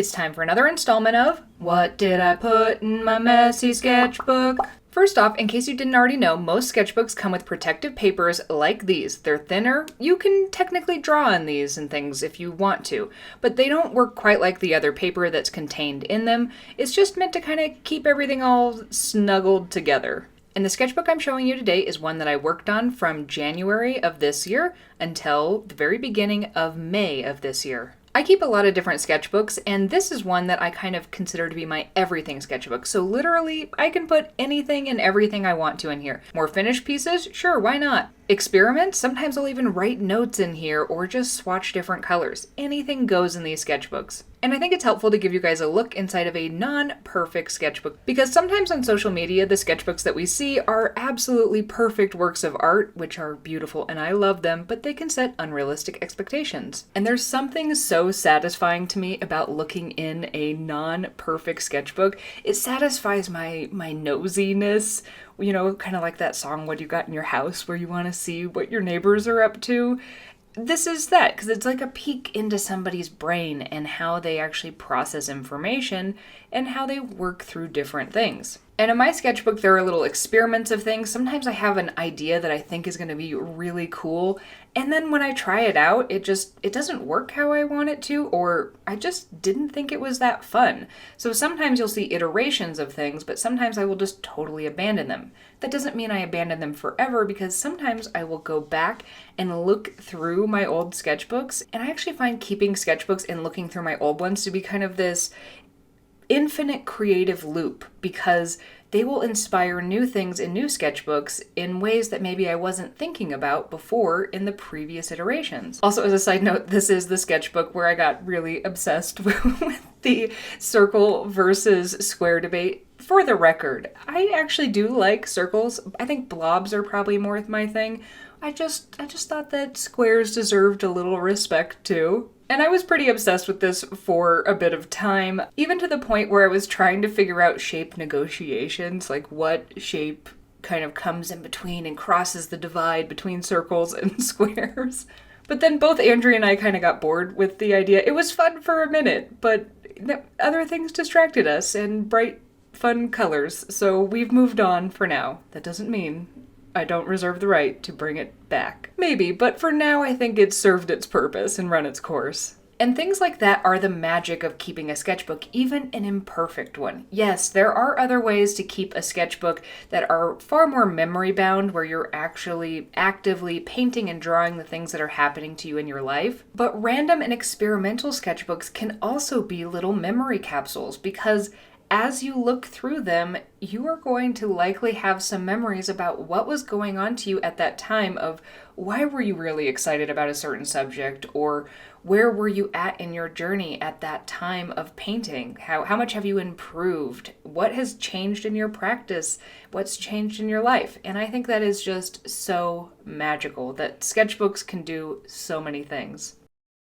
It's time for another installment of What Did I Put in My Messy Sketchbook? First off, in case you didn't already know, most sketchbooks come with protective papers like these. They're thinner. You can technically draw on these and things if you want to, but they don't work quite like the other paper that's contained in them. It's just meant to kind of keep everything all snuggled together. And the sketchbook I'm showing you today is one that I worked on from January of this year until the very beginning of May of this year. I keep a lot of different sketchbooks, and this is one that I kind of consider to be my everything sketchbook. So literally, I can put anything and everything I want to in here. More finished pieces? Sure, why not? Experiments? Sometimes I'll even write notes in here or just swatch different colors. Anything goes in these sketchbooks. And I think it's helpful to give you guys a look inside of a non-perfect sketchbook, because sometimes on social media, the sketchbooks that we see are absolutely perfect works of art, which are beautiful and I love them, but they can set unrealistic expectations. And there's something so satisfying to me about looking in a non-perfect sketchbook. It satisfies my nosiness, you know, kind of like that song, What You Got in Your House, where you want to see what your neighbors are up to. This is that, because it's like a peek into somebody's brain and how they actually process information and how they work through different things. And in my sketchbook, there are little experiments of things. Sometimes I have an idea that I think is going to be really cool, and then when I try it out, it doesn't work how I want it to, or I just didn't think it was that fun. So sometimes you'll see iterations of things, but sometimes I will just totally abandon them. That doesn't mean I abandon them forever, because sometimes I will go back and look through my old sketchbooks, and I actually find keeping sketchbooks and looking through my old ones to be kind of this infinite creative loop, because they will inspire new things in new sketchbooks in ways that maybe I wasn't thinking about before in the previous iterations. Also, as a side note, this is the sketchbook where I got really obsessed with the circle versus square debate. For the record, I actually do like circles. I think blobs are probably more my thing. I just thought that squares deserved a little respect too. And I was pretty obsessed with this for a bit of time, even to the point where I was trying to figure out shape negotiations, like what shape kind of comes in between and crosses the divide between circles and squares. But then both Andrea and I kind of got bored with the idea. It was fun for a minute, but other things distracted us, and bright, fun colors, so we've moved on for now. That doesn't mean I don't reserve the right to bring it back. Maybe, but for now I think it's served its purpose and run its course. And things like that are the magic of keeping a sketchbook, even an imperfect one. Yes, there are other ways to keep a sketchbook that are far more memory bound, where you're actually actively painting and drawing the things that are happening to you in your life. But random and experimental sketchbooks can also be little memory capsules, because as you look through them, you are going to likely have some memories about what was going on to you at that time, of why were you really excited about a certain subject, or where were you at in your journey at that time of painting? How much have you improved? What has changed in your practice? What's changed in your life? And I think that is just so magical, that sketchbooks can do so many things.